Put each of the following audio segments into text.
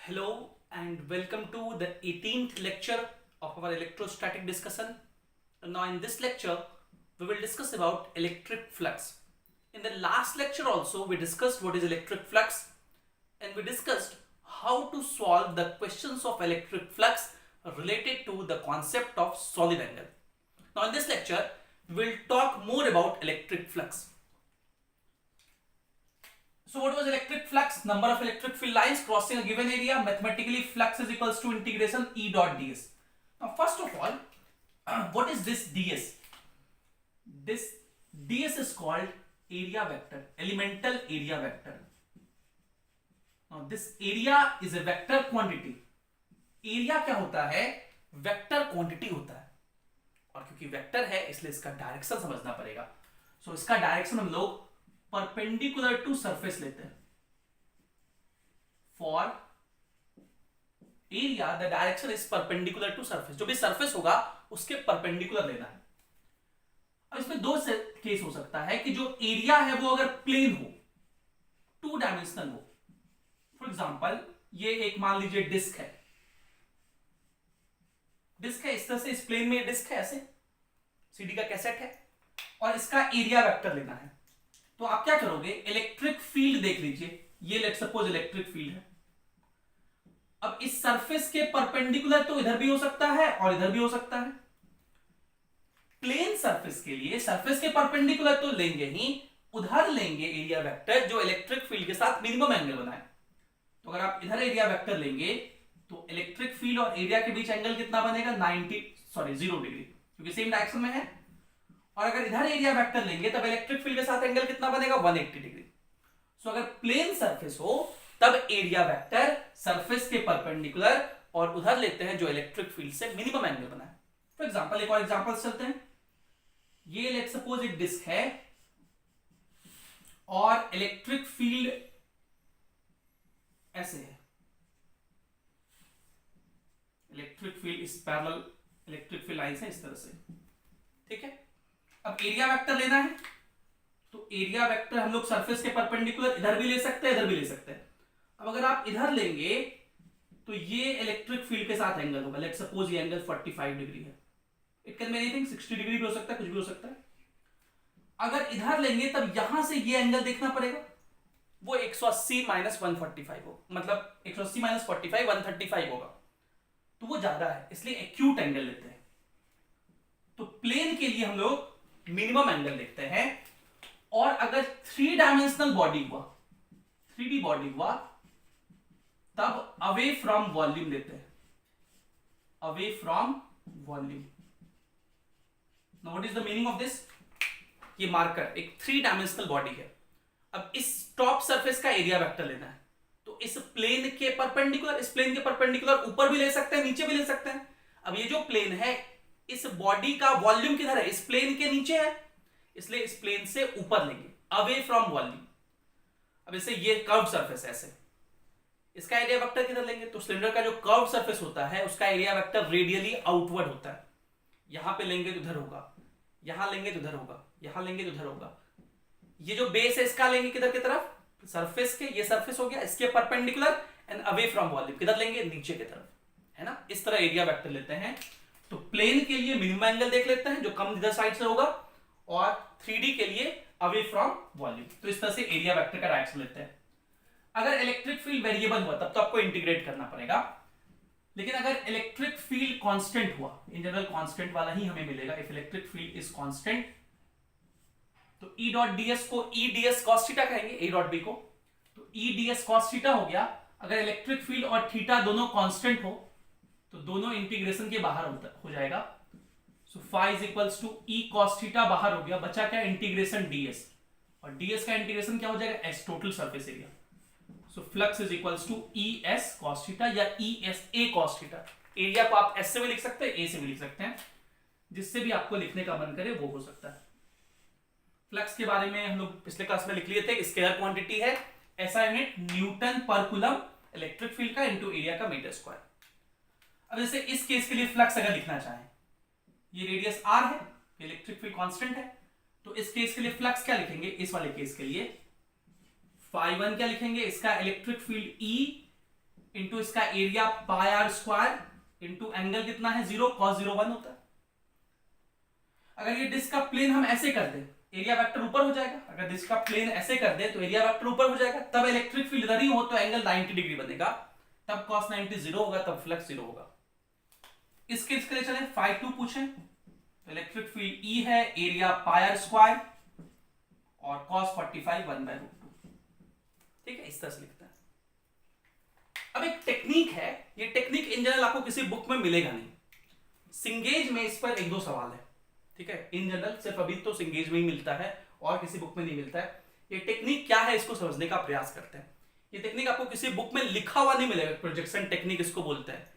Hello and welcome to the 18th lecture of our electrostatic discussion. Now in this lecture we will discuss about electric flux. In the last lecture also we discussed what is electric flux and we discussed how to solve the questions of electric flux related to the concept of solid angle. Now in this lecture we will talk more about electric flux. So what was electric flux? Number of electric field lines crossing a given area. Mathematically, flux is equals to integration E dot ds. Now, first of all, what is this ds? This ds is called area vector, elemental area vector. Now, this area is a vector quantity. Area क्या होता है? Vector quantity होता है, और क्योंकि vector है इसलिए इसका डायरेक्शन समझना पड़ेगा. सो इसका डायरेक्शन हम लोग परपेंडिकुलर टू सरफेस लेते हैं. For area the direction is perpendicular to surface. जो भी सरफेस होगा उसके परपेंडिकुलर लेना है. अब इसमें दो केस हो सकता है कि जो एरिया है वो अगर प्लेन हो, टू डायमेंशनल हो. फॉर एग्जांपल ये एक मान लीजिए डिस्क है. डिस्क है इस तरह से, इस प्लेन में डिस्क है ऐसे, सीडी का कैसेट है, और इसका एरिया वेक्टर लेना है. तो आप क्या करोगे? इलेक्ट्रिक फील्ड देख लीजिए. ये लेट्स सपोज इलेक्ट्रिक फील्ड है. अब इस सरफेस के परपेंडिकुलर तो इधर भी हो सकता है और इधर भी हो सकता है. प्लेन सरफेस के लिए सरफेस के परपेंडिकुलर तो लेंगे ही, उधर लेंगे एरिया वेक्टर जो इलेक्ट्रिक फील्ड के साथ मिनिमम एंगल बनाए. तो अगर आप इधर एरिया वेक्टर लेंगे तो इलेक्ट्रिक फील्ड और एरिया के बीच एंगल कितना बनेगा? 0 डिग्री, क्योंकि सेम डायरेक्शन में है. और अगर इधर एरिया वेक्टर लेंगे तब इलेक्ट्रिक फील्ड के साथ एंगल कितना बनेगा? 180 डिग्री. सो अगर प्लेन सरफेस हो तब एरिया वेक्टर सरफेस के परपेंडिकुलर और उधर लेते हैं जो इलेक्ट्रिक फील्ड से मिनिमम एंगल बनाए. फॉर एग्जांपल एक और एग्जांपल चलते हैं. ये लेट्स सपोज एक डिस्क है और इलेक्ट्रिक फील्ड ऐसे है. इलेक्ट्रिक फील्ड इस पैरेलल इलेक्ट्रिक फील्ड लाइन है इस तरह से. ठीक है. अब एरिया वेक्टर लेना है तो एरिया वेक्टर हम लोग सरफेस के परपेंडिकुलर इधर भी ले सकते हैं, इधर भी ले सकते हैं. अब अगर आप इधर लेंगे तो ये इलेक्ट्रिक फील्ड के साथ एंगल होगा. लेट्स सपोज ये एंगल 45 डिग्री है. It can be anything, 60 degree भी हो सकता है, कुछ भी हो सकता है. अगर इधर लेंगे तब यहां से ये एंगल देखना पड़ेगा, वो 180 माइनस 145 हो, मतलब 180 माइनस 45 135 होगा. तो वो ज्यादा है, इसलिए एक्यूट एंगल लेते हैं. तो प्लेन के लिए हम लोग मिनिमम एंगल देखते हैं. और अगर 3 डायमेंशनल बॉडी हुआ, 3D बॉडी हुआ, तब अवे फ्रॉम वॉल्यूम लेते हैं. Away from volume. Now what is the meaning of this? ये मार्कर एक 3 डायमेंशनल बॉडी है. अब इस टॉप सरफेस का एरिया वेक्टर लेना है. तो इस प्लेन के परपेंडिकुलर, इस प्लेन के परपेंडिकुलर ऊपर भी ले सकते हैं, नीचे भी ले सकते हैं. अब ये जो प्लेन है इस बॉडी का वॉल्यूम किधर है? इस प्लेन के नीचे है, इसलिए इस प्लेन से ऊपर लेंगे, अवे फ्रॉम वॉल्यूम. अब इसे ये कर्व सरफेस है ऐसे, इसका एरिया वेक्टर किधर लेंगे? तो सिलेंडर का जो कर्व सरफेस होता है उसका एरिया वेक्टर रेडियली आउटवर्ड होता है. यहां पे लेंगे तो इधर होगा, यहां लेंगे तो इधर होगा, यहां लेंगे तो इधर होगा. ये जो बेस है इसका लेंगे किधर की तरफ? सरफेस के, ये सरफेस हो गया, इसके perpendicular and away from volume किधर लेंगे? नीचे की तरफ, है ना. इस तरह एरिया वेक्टर लेते हैं. तो प्लेन के लिए मिनिमम एंगल देख लेते हैं जो कम इधर साइड से होगा, और 3D के लिए अवे फ्रॉम वॉल्यूम. तो इस तरह से एरिया वेक्टर का डायरेक्शन लेते हैं. अगर इलेक्ट्रिक फील्ड वेरिएबल हुआ तब तो आपको इंटीग्रेट करना पड़ेगा. लेकिन अगर इलेक्ट्रिक फील्ड कांस्टेंट हुआ, इन जनरल कांस्टेंट वाला ही हमें मिलेगा. If electric field is constant तो E डॉट ds को E ds cos थीटा कहेंगे, A डॉट b को. तो E ds cos थीटा हो गया. अगर इलेक्ट्रिक फील्ड और थीटा दोनों कांस्टेंट हो तो दोनों इंटीग्रेशन के बाहर हो जाएगा. So phi is equals to E cos theta बाहर हो गया. बचा क्या? इंटीग्रेशन ds, और ds का इंटीग्रेशन क्या हो जाएगा? S total surface area. So flux is equals to ES cos theta या ESA cos थीटा. एरिया को आप S से भी लिख सकते हैं, A से भी लिख सकते हैं, जिससे भी आपको लिखने का मन करे वो हो सकता है. फ्लक्स के बारे में हम लोग पिछले क्लास में लिख लिए थे. स्केलर क्वांटिटी है, SI यूनिट न्यूटन पर कूलम इलेक्ट्रिक फील्ड का इनटू एरिया का मीटर स्क्वायर. अब जैसे इस केस के लिए फ्लक्स अगर लिखना चाहें, ये रेडियस r है, इलेक्ट्रिक फील्ड कांस्टेंट है, तो इस केस के लिए फ्लक्स क्या लिखेंगे? इस वाले केस के लिए phi 1 क्या लिखेंगे? इसका इलेक्ट्रिक फील्ड E इंटू इसका area pi r square into angle कितना है 0 cos 0 1 होता है। अगर ये डिस्क का प्लेन हम ऐसे कर दें, एरिया वेक्टर ऊपर हो जाएगा। अगर डिस्क का प्लेन ऐसे कर दे तो एरिया वेक्टर ऊपर हो जाएगा, तब इलेक्ट्रिक फील्ड इधर ही हो तो एंगल 90 डिग्री बनेगा, तब cos 90 0 होगा, तब फ्लक्स 0 होगा। इस केस के लिए चले φ2 पूछे तो इलेक्ट्रिक फील्ड E है एरिया पाई आर स्क्वायर और cos 45 1/√2। ठीक है, इस तरह से लिखता है। अब एक टेक्निक है, ये टेक्निक इन जनरल आपको किसी बुक में मिलेगा नहीं। सिंगेज में इस पर 1-2 सवाल है। ठीक है, इन जनरल सिर्फ अभी तो सिंगेज में ही मिलता है और किसी बुक में नहीं मिलता है। ये टेक्निक क्या है इसको समझने का प्रयास करते हैं। ये टेक्निक आपको किसी बुक में लिखा हुआ नहीं मिलेगा, प्रोजेक्शन टेक्निक इसको बोलते हैं।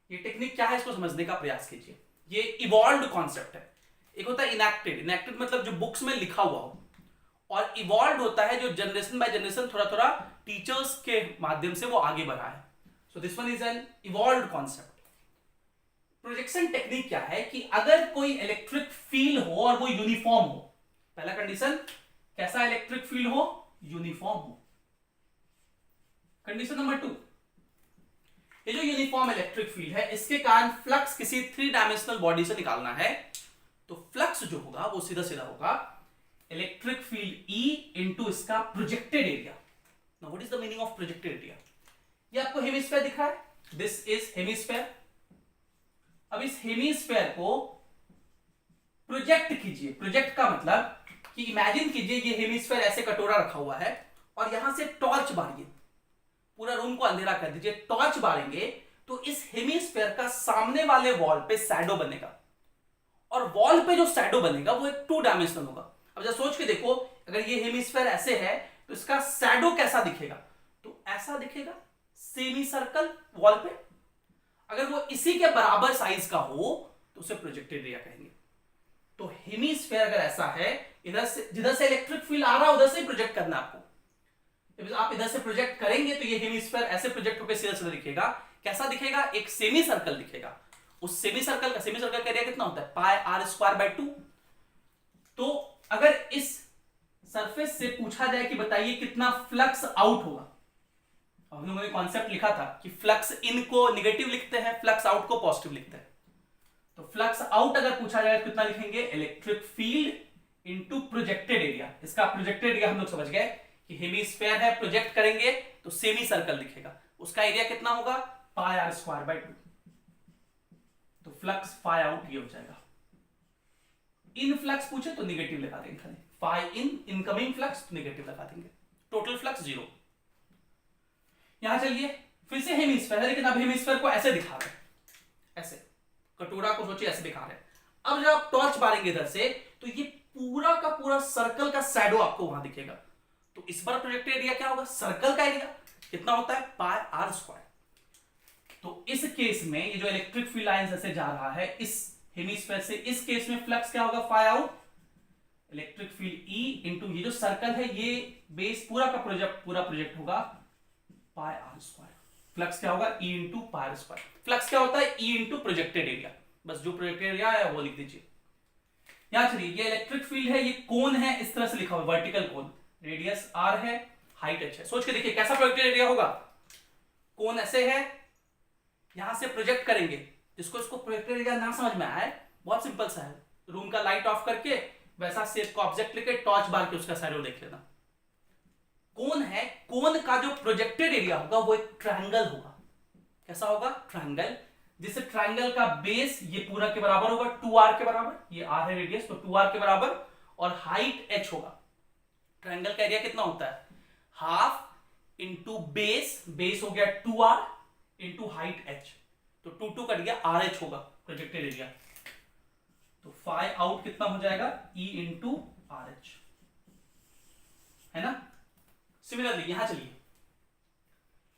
ये टेक्निक क्या है इसको समझने का प्रयास कीजिए। ये इवॉल्व्ड कॉन्सेप्ट है। एक होता है इनैक्टेड, इनैक्टेड मतलब जो बुक्स में लिखा हुआ हो, और इवॉल्व्ड होता है जो जनरेशन बाय जनरेशन थोड़ा थोड़ा टीचर्स के माध्यम से वो आगे बढ़ा है। So this one is an evolved concept. Projection technique क्या है कि अगर कोई इलेक्ट्रिक फील्ड हो और वो यूनिफॉर्म हो, पहला कंडीशन कैसा इलेक्ट्रिक फील्ड हो, यूनिफॉर्म हो। कंडीशन नंबर 2, ये जो यूनिफॉर्म इलेक्ट्रिक फील्ड है इसके कारण फ्लक्स किसी 3 डायमेंशनल बॉडी से निकालना है, तो फ्लक्स जो होगा वो सीधा सीधा होगा इलेक्ट्रिक फील्ड E इंटू इसका projected area. Now what is the meaning of projected area? ये आपको हेमिस्फीयर दिखा है, दिस इज हेमिस्फीयर। अब इस हेमिस्फीयर को प्रोजेक्ट कीजिए। प्रोजेक्ट का मतलब कि इमेजिन कीजिए ये हेमिस्फीयर ऐसे कटोरा रखा हुआ है और यहां से टॉर्च बारिए, पूरा रूम को अंधेरा कर दीजिए। टॉर्च बारेंगे तो इस हेमिस्फीयर का सामने वाले वॉल पे शैडो बनेगा, और वॉल पे जो शैडो बनेगा वो एक 2 डायमेंशनल होगा। अब जरा सोच के देखो, अगर ये हेमिस्फीयर ऐसे है तो इसका शैडो कैसा दिखेगा? तो ऐसा दिखेगा, सेमी सर्कल वॉल पे। अगर वो इसी के बराबर साइज का हो तो उसे प्रोजेक्टेड एरिया कहेंगे। तो हेमिस्फीयर अगर ऐसा है, इधर से जिधर से इलेक्ट्रिक फील्ड आ रहा है उधर से प्रोजेक्ट करना आपको। आप इधर से प्रोजेक्ट करेंगे तो ये हेमिस्फीयर ऐसे प्रोजेक्ट होकर सीधा सीधा दिखेगा। कैसा दिखेगा? एक सेमी सर्कल दिखेगा। उस सेमी सर्कल का एरिया कितना होता है? पाई आर स्क्वायर बाय 2। तो अगर इस सरफेस से पूछा जाए कि बताइए कितना फ्लक्स आउट होगा, हम लोगों ने कॉन्सेप्ट लिखा था कि फ्लक्स इन को नेगेटिव लिखते हैं, फ्लक्स आउट को पॉजिटिव लिखते हैं। तो फ्लक्स आउट अगर पूछा जाए तो कितना लिखेंगे? Electric field into projected area. इसका प्रोजेक्टेड एरिया हम लोग समझ गए कि हेमिस्फीयर है, प्रोजेक्ट करेंगे तो सेमी सर्कल दिखेगा। उसका एरिया कितना होगा? पाई आर स्क्वायर बाय 2। तो फ्लक्स फाई आउट ये हो जाएगा। इन फ्लक्स पूछे तो निगेटिव लगा देंगे, खाली फाई इन इनकमिंग फ्लक्स निगेटिव लगा देंगे, टोटल फ्लक्स 0। यहां चलिए फिर से हेमिस्फीयर है, लेकिन अब हेमिस्फीयर को ऐसे दिखा रहे हैं, ऐसे कटोरा को सोचिए ऐसे दिखा रहे हैं। अब जब आप टॉर्च मारेंगे इधर से तो ये पूरा का पूरा सर्कल का शैडो आपको वहां दिखेगा। तो इस बार प्रोजेक्टेड एरिया क्या होगा? सर्कल का एरिया कितना होता है? पाई आर स्क्वायर। तो इस केस में ये जो इलेक्ट्रिक फील्ड लाइन ऐसे जा रहा है इस हेमिस्फीयर से, इस केस में फ्लक्स क्या होगा? Phi out electric field E into ये जो सर्कल है ये बेस पूरा का प्रोजेक्ट होगा पाई आर स्क्वायर। फ्लक्स क्या होगा? E into pi r square. Flux क्या होता है? E into projected area. बस जो प्रोजेक्टेड एरिया है वो लिख दीजिए। यहां चलिए ये इलेक्ट्रिक फील्ड है, ये कोन है, इस तरह से लिखा हुआ वर्टिकल कोन, रेडियस r है, हाइट h है। सोच के देखिए कैसा प्रोजेक्टेड एरिया होगा। कोन ऐसे है, यहां से प्रोजेक्ट करेंगे। जिसको इसको प्रोजेक्टेड एरिया ना समझ में आए, बहुत सिंपल सा है, रूम का लाइट ऑफ करके वैसा शेप का ऑब्जेक्ट लेके टॉर्च बार के उसका शैडो देख लेना। कोन है, कोन का जो प्रोजेक्टेड एरिया होगा वो एक ट्रायंगल होगा। कैसा होगा? ट्रायंगल। जिस ट्रायंगल का बेस ये पूरा के बराबर होगा 2r के बराबर, ये r है रेडियस तो 2r के बराबर, और हाइट h होगा। ट्रायंगल का एरिया कितना होता है? हाफ इंटू बेस, बेस हो गया 2r इंटू हाइट h, तो 2 कट गया, RH होगा प्रोजेक्टेड एरिया। तो फाई आउट कितना हो जाएगा? E इंटू RH, है ना। सिमिलरली यहां चलिए,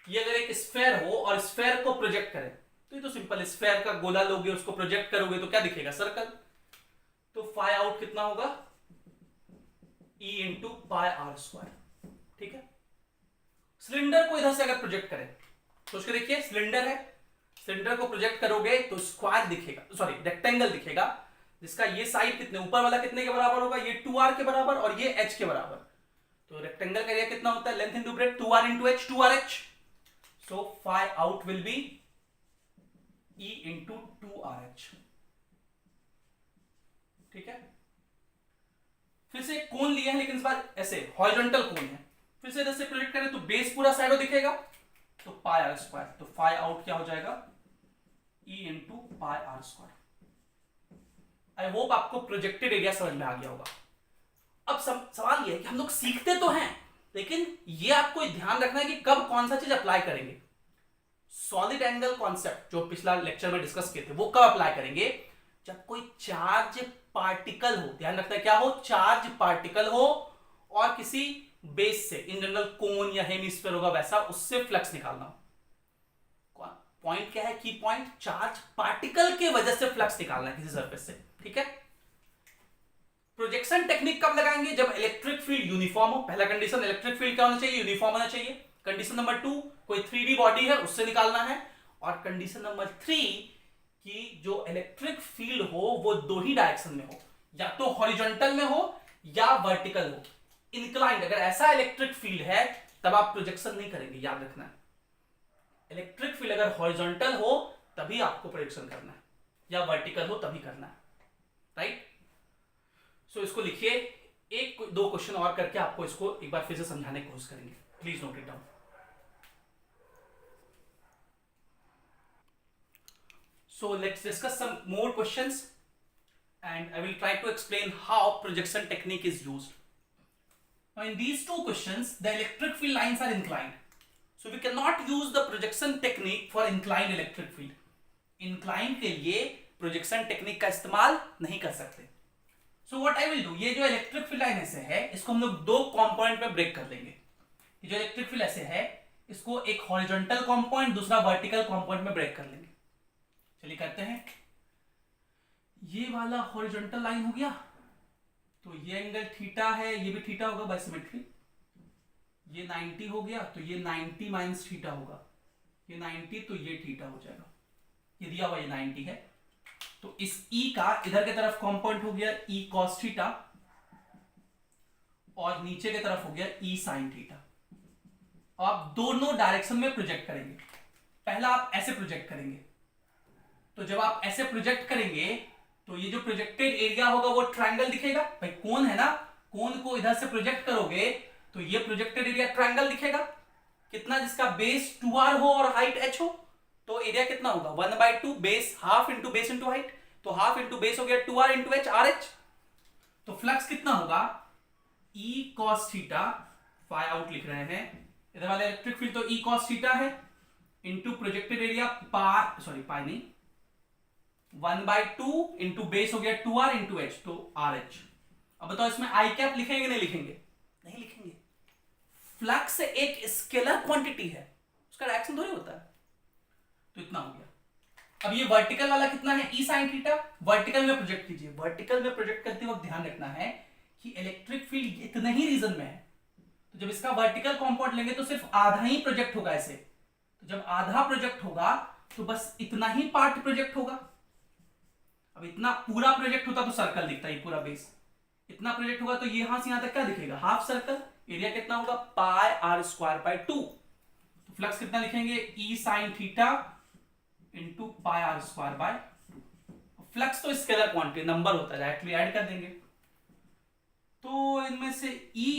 ये अगर एक स्फेयर हो और स्फेयर को प्रोजेक्ट करें तो ये तो सिंपल, स्फेयर का गोला लोगे उसको प्रोजेक्ट करोगे तो क्या दिखेगा? सर्कल। तो फाई आउट कितना होगा? E into pi r square. ठीक है। सिलेंडर को इधर से अगर प्रोजेक्ट करें तो उसके देखिए सिलेंडर है, सिलेंडर को प्रोजेक्ट करोगे तो स्क्वायर दिखेगा, सॉरी रेक्टेंगल दिखेगा, जिसका ये साइड कितने ऊपर वाला कितने के बराबर होगा? ये 2r के बराबर और ये h के बराबर। तो रेक्टेंगल का एरिया कितना होता है? Length into breadth 2r into h, 2rh। So phi out will be E into 2RH। ठीक है, फिर से कोन लिया है लेकिन इस बार ऐसे हॉरिजॉन्टल कोन है। फिर से इधर से प्रोजेक्ट करें तो बेस पूरा साइड दिखेगा, तो पाई आर स्क्वायर, तो फाई आउट क्या हो जाएगा E into pi r square. I hope आपको प्रोजेक्टेड एरिया समझ में आ गया होगा। अब सवाल ये है कि हम लोग सीखते तो हैं, लेकिन ये आपको ध्यान रखना है कि कब कौन सा चीज अप्लाई करेंगे। सॉलिड एंगल कॉन्सेप्ट जो पिछला लेक्चर में डिस्कस किए थे वो कब अप्लाई करेंगे, जब कोई चार्ज पार्टिकल हो, ध्यान रखना है क्या हो, चार्ज पार्टिकल हो और किसी बेस से, इन जनरल कोन या हेमिस्फीयर होगा वैसा, उससे फ्लक्स निकालना हो। पॉइंट क्या है, की पॉइंट, चार्ज पार्टिकल के वजह से फ्लक्स निकालना है किसी सरफेस से। ठीक है, प्रोजेक्शन टेक्निक कब लगाएंगे, जब इलेक्ट्रिक फील्ड यूनिफॉर्म हो। पहला कंडीशन, इलेक्ट्रिक फील्ड क्या होना चाहिए, यूनिफॉर्म होना चाहिए। कंडीशन नंबर 2, कोई 3D बॉडी है उससे निकालना है। और कंडीशन नंबर 3 कि जो इलेक्ट्रिक फील्ड हो वो दो ही डायरेक्शन में हो, या तो हॉरिजॉन्टल में हो या वर्टिकल हो। इंक्लाइंड, अगर ऐसा इलेक्ट्रिक फील्ड है तब आप प्रोजेक्शन नहीं करेंगे, याद रखना है। इलेक्ट्रिक फील्ड अगर हॉरिजॉन्टल हो तभी आपको प्रोजेक्शन करना है, या वर्टिकल हो तभी करना है, राइट। सो इसको लिखिए, एक दो क्वेश्चन और करके आपको इसको एक बार फिर से समझाने की कोशिश करेंगे। Please note it down. So let's discuss some more questions and I will try to explain how projection technique is used. Now in these two questions, the electric field lines are inclined. So we cannot use the projection technique for inclined electric field. Inclined के लिए projection technique का इस्तेमाल नहीं कर सकते। So what I will do, ये जो electric field line ऐसे है, इसको हम लोग दो component में break कर लेंगे। ये जो electric field ऐसे है, इसको एक horizontal component, दूसरा vertical component में break कर लेंगे। चलिए करते हैं। ये वाला हॉरिजॉन्टल लाइन हो गया, तो ये एंगल थीटा है, ये भी थीटा होगा बाय सिमेट्री। ये 90 हो गया, तो ये 90 माइनस थीटा होगा। ये 90, तो ये थीटा हो जाएगा। ये दिया हुआ ये 90 है, तो इस E का इधर की तरफ कॉम्पोनेंट हो गया E cos थीटा, और नीचे की तरफ हो गया E sin थीटा। आप दोनों डायरेक्शन में प्रोजेक्ट करेंगे। पहला आप ऐसे प्रोजेक्ट करेंगे, तो जब आप ऐसे प्रोजेक्ट करेंगे तो ये जो प्रोजेक्टेड एरिया होगा वो ट्रायंगल दिखेगा। भाई कोन है ना, कोन को इधर से प्रोजेक्ट करोगे तो ये प्रोजेक्टेड एरिया ट्रायंगल दिखेगा। कितना, जिसका बेस 2r हो और हाइट h हो, तो एरिया कितना होगा 1/2 base, half into base into height, तो हाफ इंटू बेस हो गया 2r इंटू h, RH। तो फ्लक्स कितना होगा, E cos theta, phi out लिख रहे हैं, इधर वाले इलेक्ट्रिक फील्ड तो E cos थीटा है, इंटू प्रोजेक्टेड एरिया पाई नहीं, 1/2 इंटू बेस हो गया 2r इंटू h, तो RH। अब बताओ इसमें आई कैप लिखेंगे नहीं लिखेंगे, नहीं लिखेंगे। फ्लक्स एक स्केलर क्वांटिटी है, उसका डायरेक्शन थोड़ी होता है। तो इतना हो गया। अब ये वर्टिकल वाला कितना है, E sin थीटा, वर्टिकल में प्रोजेक्ट कीजिए। वर्टिकल में प्रोजेक्ट करते वक्त ध्यान रखना है कि इलेक्ट्रिक फील्ड इतना ही रीजन में है, तो जब इसका वर्टिकल कंपाउंड लेंगे तो सिर्फ आधा ही प्रोजेक्ट होगा ऐसे। तो जब आधा प्रोजेक्ट होगा तो बस इतना ही पार्ट प्रोजेक्ट होगा। अब इतना पूरा प्रोजेक्ट होता तो सर्कल दिखता है, पूरा बेस। इतना प्रोजेक्ट होगा तो यहां से यहां तक क्या दिखेगा, हाफ सर्कल। एरिया कितना होगा, पाई आर स्क्वायर बाय 2। तो फ्लक्स कितना लिखेंगे, E sin theta into pi r square by 2। Flux तो स्केलर क्वांटिटी, नंबर होता है, डायरेक्टली ऐड कर देंगे। तो इनमें से E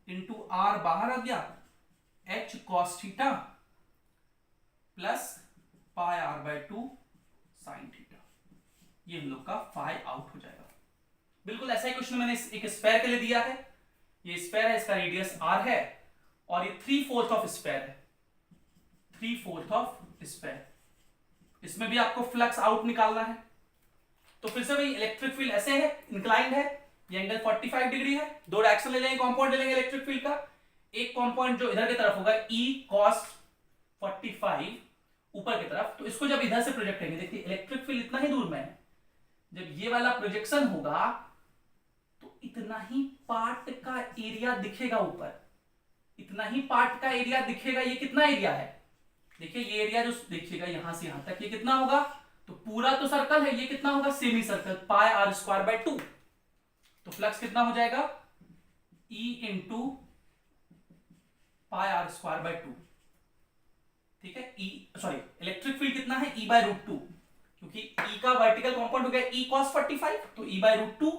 इंटू आर बाहर आ गया, H cos theta plus pi r by 2 sine theta. ये हम लोग का फाई आउट हो जाएगा। बिल्कुल ऐसा ही क्वेश्चन मैंने एक स्फेयर के लिए दिया है। ये स्फेयर है, इसका रेडियस r है, और ये 3/4 ऑफ स्फेयर है, 3/4 ऑफ स्फेयर। इसमें भी आपको फ्लक्स आउट निकालना है। तो फिर से भाई इलेक्ट्रिक फील्ड ऐसे है, इंक्लाइंड है, ये एंगल 45 डिग्री है। दो डायरेक्शन ले लेंगे, कंपाउंड ले लेंगे इलेक्ट्रिक फील्ड का। एक कंपाउंड जो इधर की तरफ होगा E cos 45 ऊपर की तरफ, तो इसको जब इधर से प्रोजेक्ट करेंगे, देखिए इलेक्ट्रिक फील्ड इतना ही दूर में है, जब ये वाला प्रोजेक्शन होगा तो इतना ही पार्ट का एरिया दिखेगा ऊपर, इतना ही पार्ट का एरिया दिखेगा। ये कितना एरिया है, देखिए ये एरिया जो देखिएगा यहां से यहां तक, ये कितना होगा, तो पूरा तो सर्कल है, ये कितना होगा, semi circle, pi r square by 2। तो फ्लक्स कितना हो जाएगा, E into pi r square by 2। ठीक है, इलेक्ट्रिक फील्ड कितना है, E/√2, क्योंकि E का वर्टिकल कंपाउंड हो गया E cos 45, तो E/√2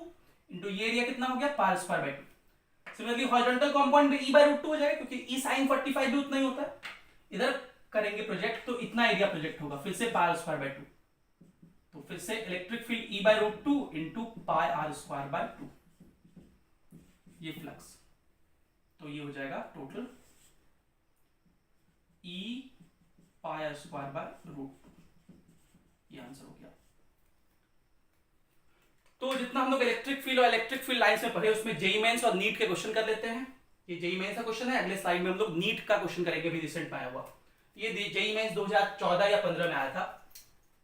इंटू ये एरिया कितना हो गया, πr²/2। सिमिलरली हॉरिजॉन्टल कंपाउंड में E/√2 हो जाएगा, क्योंकि E sin 45 भी उतना ही होता है। इधर करेंगे प्रोजेक्ट तो इतना एरिया प्रोजेक्ट होगा, फिर से πr²/2, तो फिर से electric field E/√2 into πr²/2, ये फ्लक्स, तो ये हो जाएगा टोटल E πr²/2, ये आंसर हो गया। तो जितना हम लोग इलेक्ट्रिक फील्ड और इलेक्ट्रिक फील्ड लाइंस में पढ़े, उसमें जेईई मेंस और नीट के क्वेश्चन कर लेते हैं। ये जेईई मेंस का क्वेश्चन है, अगले स्लाइड में हम लोग नीट का क्वेश्चन करेंगे, भी रिसेंट में आया हुआ। ये जेईई मेंस 2014 या 15 में आया था,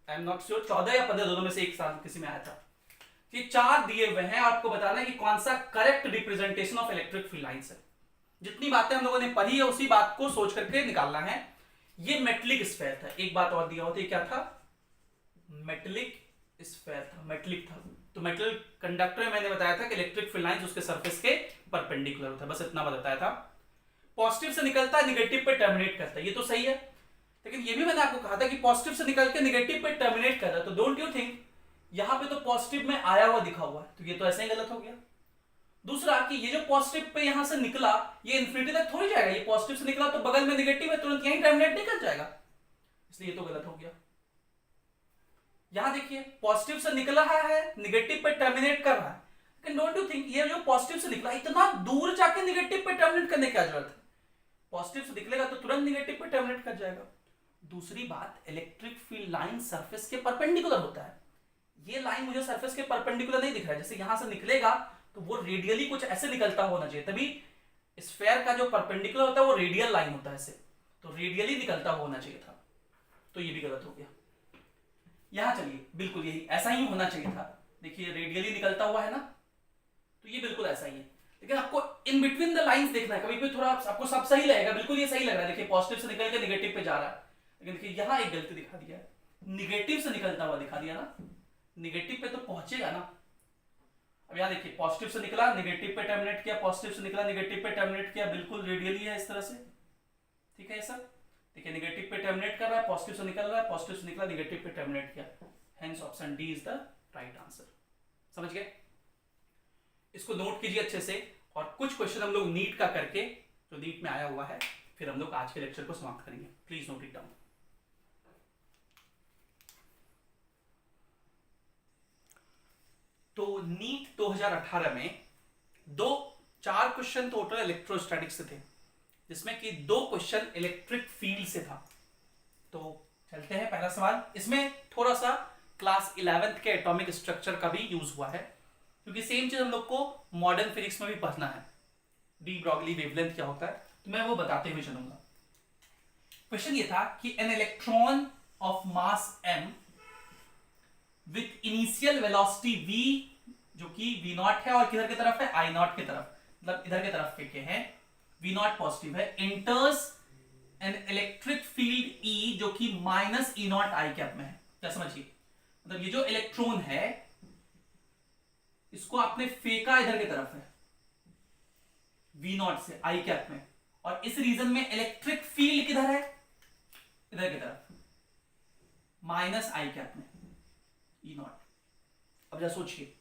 आई एम नॉट श्योर, 14 या 15 दोनों में से एक साल किसी में आया था। ये 4 दिए हुए हैं, आपको बताना है कि कौन सा correct representation of electric field lines है। जितनी बातें हम लोगों ने पढ़ी है उसी बात को सोच करके निकालना है। ये मेटलिक स्फेयर था, एक बात और दिया होता है, क्या था, मेटलिक स्फेयर था, मेटलिक था। तो मेटल कंडक्टर में मैंने बताया था कि इलेक्ट्रिक फील्ड लाइंस उसके सरफेस के परपेंडिकुलर होता है, बस इतना बताया था। पॉजिटिव से निकलता है, नेगेटिव पे टर्मिनेट करता है, ये तो सही है, लेकिन ये भी मैंने आपको कहा था कि पॉजिटिव से निकल के नेगेटिव पे टर्मिनेट कर रहा है, तो डोंट यू थिंक यहां पे तो पॉजिटिव में आया हुआ दिखा हुआ है, तो ये तो ऐसे ही गलत हो गया। दूसरा कि ये जो पॉजिटिव पे यहां से निकला, ये इन्फिनिटी तक थोड़ी जाएगा, ये पॉजिटिव से निकला तो बगल में नेगेटिव है, तुरंत यहीं टर्मिनेट नहीं कर जाएगा, इसलिए ये तो गलत हो गया। यहां देखिए पॉजिटिव से निकला है, नेगेटिव पे टर्मिनेट कर रहा है, लेकिन डोंट यू थिंक ये जो पॉजिटिव से निकला, इतना दूर जाके नेगेटिव पे टर्मिनेट करने की क्या जरूरत है, पॉजिटिव से निकलेगा तो तुरंत नेगेटिव पे टर्मिनेट कर जाएगा। दूसरी बात, इलेक्ट्रिक फील्ड लाइन सरफेस के परपेंडिकुलर होता है, ये लाइन मुझे सरफेस के परपेंडिकुलर नहीं दिख रहा है, जैसे यहां से निकलेगा तो वो रेडियली कुछ ऐसे निकलता होना चाहिए, तभी स्फेयर का जो परपेंडिकुलर होता है वो रेडियल लाइन होता है ऐसे, तो रेडियली निकलता होना चाहिए था, तो ये भी गलत हो गया। यहां चलिए बिल्कुल यही ऐसा ही होना चाहिए था, देखिए रेडियली निकलता हुआ है ना, तो ये बिल्कुल ऐसा ही है, लेकिन आपको इन बिटवीन द लाइंस देखना है, कभी भी थोड़ा आपको सब सही लगेगा, बिल्कुल ये सही लग रहा है, देखिए पॉजिटिव से निकल के नेगेटिव पे जा रहा है, लेकिन देखिए यहां एक गलती दिखा दिया है, निगेटिव से निकलता हुआ दिखा दिया ना, निगेटिव पे तो पहुंचेगा ना। अब यहां देखिए पॉजिटिव से निकला, नेगेटिव पे टर्मिनेट किया, पॉजिटिव से निकला, नेगेटिव पे टर्मिनेट किया, बिल्कुल रेडियली है इस तरह से, ठीक है ये सब। देखिए नेगेटिव पे टर्मिनेट कर रहा है, पॉजिटिव से निकल रहा है, पॉजिटिव से निकला, नेगेटिव पे टर्मिनेट किया, hence option D is the right answer. समझ गए, इसको नोट कीजिए अच्छे से, और कुछ क्वेश्चन हम लोग नीट का करके, जो नीट में आया हुआ है, फिर हम लोग आज के लेक्चर को समाप्त करेंगे। Please note it down. तो नीट 2018 में 4 क्वेश्चन टोटल इलेक्ट्रोस्टैटिक्स से थे, जिसमें कि 2 क्वेश्चन इलेक्ट्रिक फील्ड से था। तो चलते हैं पहला सवाल, इसमें थोड़ा सा क्लास 11th के एटॉमिक स्ट्रक्चर का भी यूज हुआ है, क्योंकि सेम चीज हम लोग को मॉडर्न फिजिक्स में भी पढ़ना है, डी ब्रॉगली वेवलेंथ क्या होता है, तो मैं वो बताते हुए चलूंगा। क्वेश्चन ये था कि an electron of mass m with initial velocity v, जो कि v0 है और किधर की तरफ है, I0 की तरफ, मतलब इधर की तरफ के हैं, v0 पॉजिटिव है, enters an electric field E जो कि -E0 I कैप में है। क्या समझिए, मतलब ये जो इलेक्ट्रॉन है इसको आपने फेंका इधर की तरफ है v0 से I कैप में, और इस रीजन में इलेक्ट्रिक फील्ड किधर है, इधर की तरफ -I कैप में, E0। अब जरा सोचिए,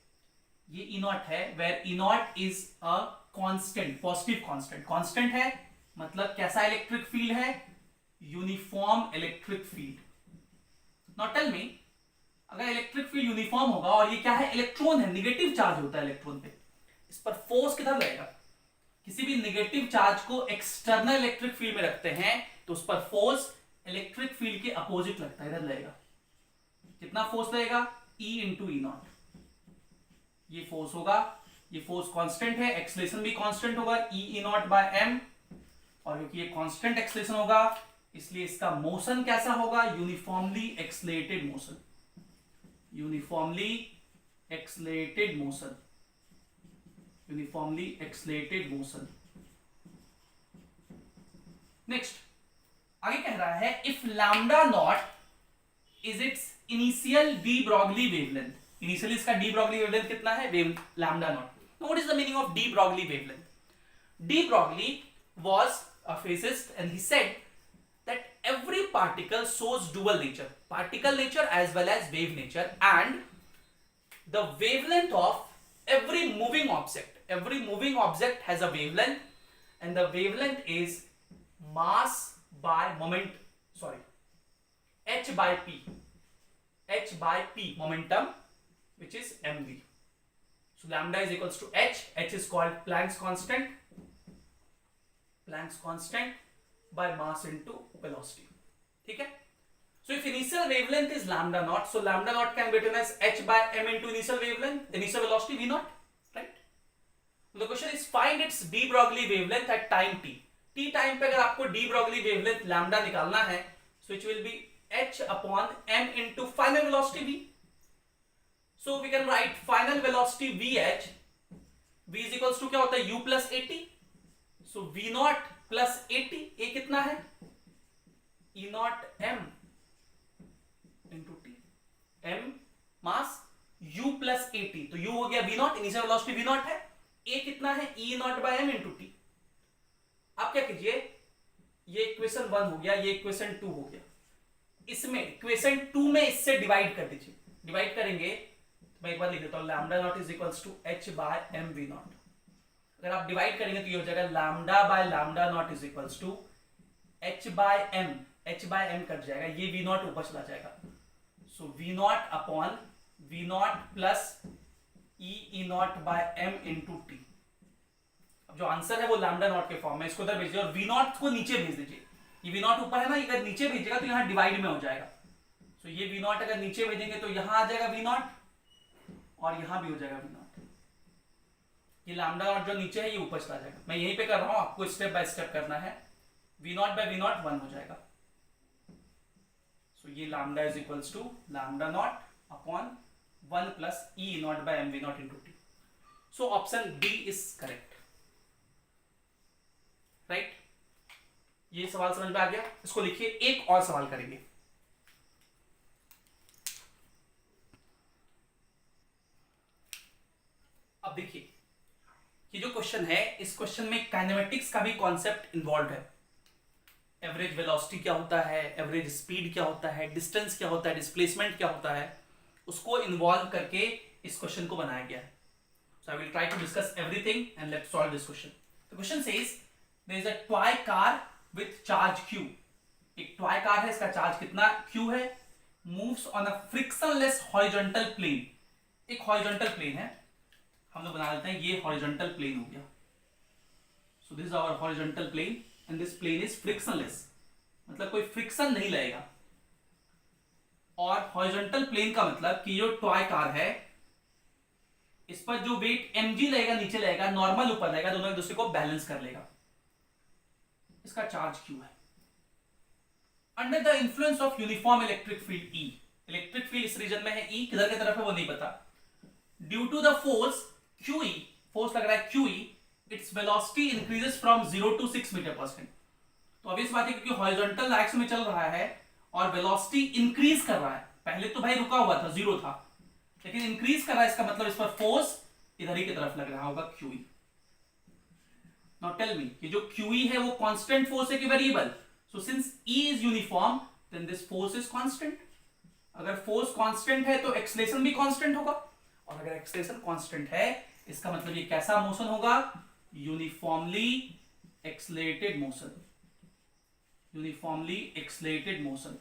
ये E0 है, where E0 is a constant, positive constant, constant है मतलब कैसा इलेक्ट्रिक फील्ड है, uniform electric field. Nought tell me, अगर इलेक्ट्रिक फील्ड यूनिफॉर्म होगा और ये क्या है, इलेक्ट्रॉन है, नेगेटिव चार्ज होता है इलेक्ट्रॉन पे, इस पर फोर्स किधर लगेगा, किसी भी नेगेटिव चार्ज को एक्सटर्नल इलेक्ट्रिक फील्ड में रखते हैं तो उस पर फोर्स इलेक्ट्रिक फील्ड के अपोजिट लगता है, इधर लगेगा। कितना फोर्स लगेगा, E इंटू E0, ये फोर्स होगा, ये फोर्स कांस्टेंट है, एक्सेलरेशन भी कांस्टेंट होगा, E0 बाय m, और क्योंकि ये कांस्टेंट एक्सेलरेशन होगा इसलिए इसका मोशन कैसा होगा, uniformly accelerated motion, uniformly accelerated motion, uniformly accelerated motion. Next आगे कह रहा है, if lambda nought is it's initial de Broglie wavelength, initially इसका डी ब्रॉगली वेवलेंथ कितना है, lambda naught. What is the meaning of de Broglie wavelength? De Broglie was a physicist and he said that every particle shows dual nature, particle nature as well as wave nature, and the wavelength of every moving object has a wavelength, and the wavelength is mass by moment, h by p momentum, which is mv. So lambda is equals to h is called Planck's constant by mass into velocity. ठीक है? So if initial wavelength is lambda naught, so lambda naught can be written as h by m into initial velocity v naught, right? The question is find its de Broglie wavelength at time t. t time पे अगर आपको de Broglie wavelength lambda निकालना है, so it will be h upon m into final velocity v. So we can write final velocity vh, v is equals to क्या होता है u plus at. So v naught plus at, a कितना है e naught m into t, m mass u plus at, तो u हो गया v naught, initial velocity v naught है, a कितना है e naught by m into t. आप क्या कीजिए, ये इक्वेशन 1 हो गया, ये इक्वेशन 2 हो गया, इसमें इक्वेशन 2 में इससे डिवाइड कर दीजिए. डिवाइड करेंगे तो मैं एक बार लिख देता हूं, lambda nought is equals to h by m v nought. अगर आप डिवाइड करेंगे तो ये हो जाएगा lambda by lambda nought is equals to h by m cut जाएगा, ये v नॉट ऊपर चला जाएगा. So v nought upon v nought plus e nought by m into t. अब जो आंसर है वो लैम्डा नॉट के फॉर्म में, इसको उधर भेजिए और v नॉट को नीचे भेज दीजिए. ये v नॉट ऊपर है ना, ये अगर नीचे भेजिएगा तो यहाँ डिवाइड में हो जाएगा. सो ये v नॉट अगर नीचे भेजेंगे तो यहाँ आ जाएगा v नॉट और यहाँ भी हो जाएगा v नॉट. ये लैम्डा नॉट जो नीचे है ये ऊपर चला जाएगा. मैं यहीं पे कर रहा हूं, आपको स्टेप बाय स्टेप करना है. v nought by v nought 1 हो जाएगा. सो ये lambda is equals to lambda nought upon 1 plus e nought by m v nought into t. So option D is correct, right? ये सवाल समझ में आ गया? इसको लिखिए, एक और सवाल करेंगे. अब देखिए, ये जो क्वेश्चन है, इस क्वेश्चन में काइनेमेटिक्स का भी कॉन्सेप्ट इन्वॉल्व है. एवरेज वेलोसिटी क्या होता है, एवरेज स्पीड क्या होता है, डिस्टेंस क्या होता है, डिस्प्लेसमेंट क्या होता है, उसको इन्वॉल्व करके इस क्वेश्चन को बनाया गया है. So I will try to discuss everything and let's solve this question. The question says there is a toy car with charge q. एक टॉय कार है, इसका चार्ज कितना q है, moves on a frictionless horizontal plane. एक horizontal plane है, हम लोग बना लेते हैं, ये हॉरिजॉन्टल प्लेन हो गया. So this is our horizontal plane and this plane is frictionless, मतलब कोई फ्रिक्शन नहीं लगेगा. और हॉरिजॉन्टल प्लेन का मतलब कि जो टॉय कार है, इस पर जो वेट mg लगेगा, नीचे लगेगा, नॉर्मल ऊपर लगेगा, दोनों एक दूसरे को बैलेंस कर लेगा. इसका चार्ज q है. Under the influence of uniform electric field E, electric field इस रीजन में है, E किधर की तरफ है वो नहीं पता. Due to the force QE, force लग रहा है QE, its velocity increases from 0 to 6 metre पर सेकंड. तो अब इस बात है क्योंकि हॉरिजॉन्टल एक्स में चल रहा है और वेलोसिटी इंक्रीज कर रहा है. पहले तो भाई रुका हुआ था, 0 था, लेकिन इंक्रीज कर रहा है, इसका मतलब इस पर फोर्स इधर ही की तरफ लग रहा होगा, QE. नाउ टेल मी, ये जो QE है वो कांस्टेंट फोर्स है कि variable? So since E is uniform then this force is constant. अगर फोर्स कांस्टेंट है तो एक्सेलरेशन भी कांस्टेंट होगा, और अगर एक्सेलरेशन कांस्टेंट है इसका मतलब ये कैसा मोशन होगा? Uniformly accelerated motion. Uniformly accelerated motion.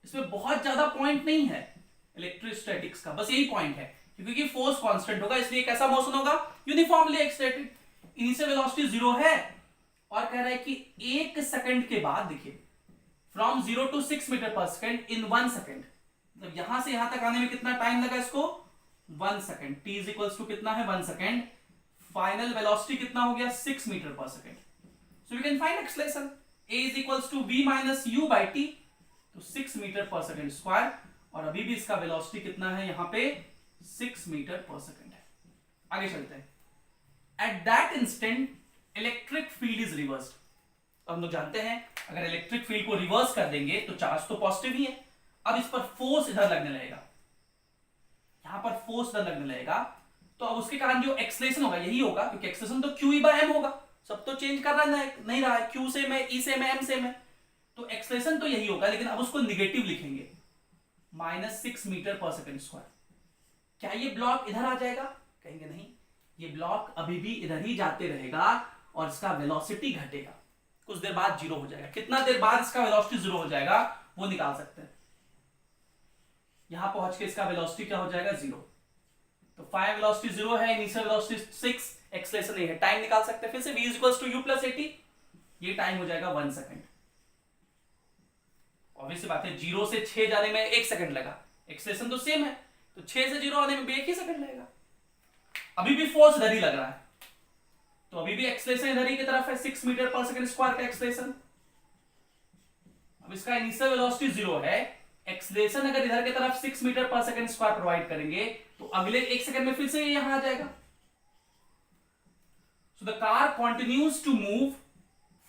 इसमें बहुत ज्यादा पॉइंट नहीं है इलेक्ट्रोस्टैटिक्स का, बस यही पॉइंट है क्योंकि फोर्स कांस्टेंट होगा, इसलिए कैसा मोशन होगा? Uniformly accelerated. इनिशियल वेलोसिटी 0 है और कह रहा है कि 1 सेकंड के बाद, देखिए, फ्रॉम 0 टू 6 मीटर पर सेकंड इन 1 सेकंड, मतलब यहां से यहां तक आने में कितना टाइम लगा इसको? 1 second. t is equals to कितना है? 1 सेकंड. फाइनल वेलोसिटी कितना हो गया? 6 मीटर पर second. So we can find acceleration. a is equals to v minus u by t, तो 6 मीटर पर सेकंड स्क्वायर, और अभी भी इसका वेलोसिटी कितना है यहाँ पे? 6 मीटर पर सेकंड है. आगे चलते हैं. At that instant electric field is reversed. हम लोग जानते हैं अगर इलेक्ट्रिक फील्ड को रिवर्स कर देंगे तो चार्ज तो पॉजिटिव ही है. अब इस पर फोर्स इधर लगने लगेगा, यहां पर फोर्स इधर लगने लगेगा, तो अब उसके कारण जो एक्सेलरेशन होगा यही होगा, क्योंकि एक्सेलरेशन तो QE बाय m होगा. सब तो चेंज कर रहा है नहीं रहा है, Q सेम है, E सेम है, M सेम है. तो एक्सलेशन तो यही होगा, लेकिन अब उसको निगेटिव लिखेंगे, -6 मीटर पर सेकेंड स्क्वायर। क्या ये ब्लॉक इधर आ जाएगा? कहेंगे नहीं, ये ब्लॉक अभी भी इधर ही जाते रहेगा और इसका वेलोसिटी घटेगा, कुछ देर बाद जीरो हो जाएगा। कितना देर बाद इसका वेलोसिटी जीरो हो जाएगा वो निकाल सकते हैं। यहां पहुंच के इसका वेलोसिटी क्या हो जाएगा? जीरो। तो फाइनल वेलोसिटी जीरो है, इनिशियल वेलोसिटी 6, एक्सलेशन नहीं है। टाइम निकाल सकते हैं फिर से, v = u + 80, ये टाइम हो जाएगा 1 सेकेंड। ऑब्वियस बात है, 0 से 6 जाने में 1 सेकंड लगा, एक्सलेशन तो सेम है, तो 6 से 0 आने में भी 1 ही सेकंड लगेगा। अभी भी फोर्स इधर ही लग रहा है, तो अभी भी एक्सलेशन इधर ही की तरफ है, 6 मीटर पर सेकंड स्क्वायर का एक्सलेशन। अब इसका इनिशियल वेलोसिटी 0 है, एक्सलेशन अगर इधर की तरफ 6 मीटर पर सेकंड स्क्वायर प्रोवाइड करेंगे तो अगले 1 सेकंड में फिर से यहां आ जाएगा। So the car continues to move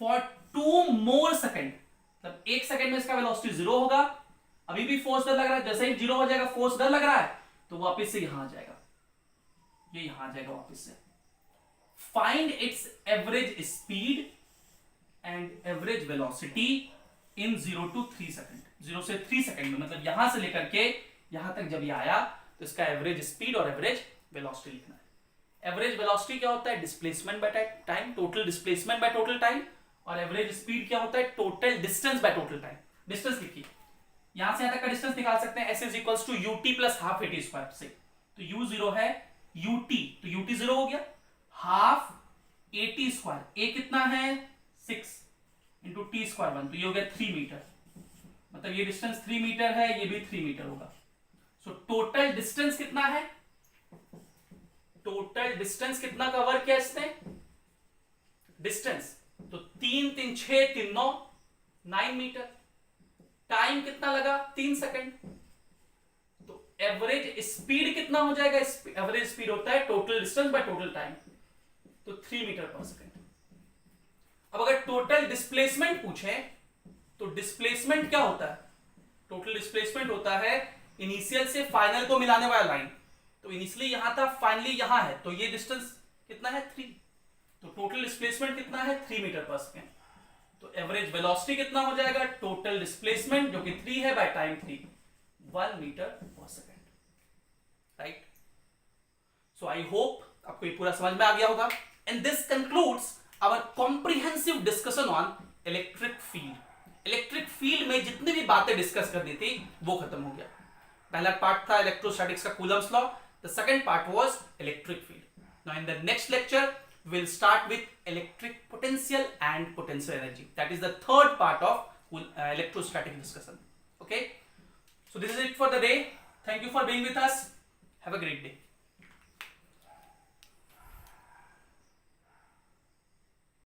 for 2 more second, मतलब 1 सेकंड में इसका वेलोसिटी 0 होगा, अभी भी फोर्स डर लग रहा है, जैसे ही 0 हो जाएगा फोर्स डर लग रहा है तो वापस से यहां आ जाएगा, ये यहां आ जाएगा वापस से। Find its average speed and average velocity in 0 to 3 second, 0 से 3 सेकंड में, मतलब यहां से लेकर के यहां तक जब ये आया तो इसका एवरेज स्पीड और एवरेज वेलोसिटी लिखना है। एवरेज वेलोसिटी क्या होता है? Displacement by time, total displacement by total time. और एवरेज स्पीड क्या होता है? Total distance by total time. Distance लिखिए, यहां से यहां तक का डिस्टेंस निकाल सकते हैं, s = ut + ½ at² से। तो u0 है ut, तो ut 0 हो गया, ½ at², a कितना है? 6 × t² 1, तो ये हो गया 3 मीटर, मतलब ये डिस्टेंस 3 मीटर है, ये भी 3 मीटर होगा। सो टोटल डिस्टेंस कितना है? टोटल डिस्टेंस कितना कवर किया इसने? डिस्टेंस तो 3 3 6 3 9 9 मीटर। टाइम कितना लगा? 3 सेकंड। तो एवरेज स्पीड कितना हो जाएगा? एवरेज स्पीड होता है total distance by total time, तो 3 मीटर पर सेकंड। अब अगर टोटल डिस्प्लेसमेंट पूछे तो डिस्प्लेसमेंट क्या होता है? टोटल डिस्प्लेसमेंट होता है इनिशियल से फाइनल को मिलाने वाला लाइन, तो इनिशियली यहां था, फाइनली यहां है, तो ये डिस्टेंस कितना है? 3, तो टोटल डिस्प्लेसमेंट कितना है? 3 मीटर पर सेकंड। तो एवरेज वेलोसिटी कितना हो जाएगा? टोटल डिस्प्लेसमेंट जो कि 3 है बाय टाइम 3, 1 मीटर पर second, right. So I hope आपको ये पूरा समझ में आ गया होगा। And this concludes our comprehensive discussion on electric field. Electric field में जितनी भी बातें डिस्कस करनी थी वो खत्म हो गया। पहला पार्ट था इलेक्ट्रोस्टैटिक्स का Coulomb's law, the second part was electric field. Now in the next lecture we'll start with electric potential and potential energy. That is the third part of electrostatic discussion. Okay, so this is it for the day. Thank you for being with us. Have a great day.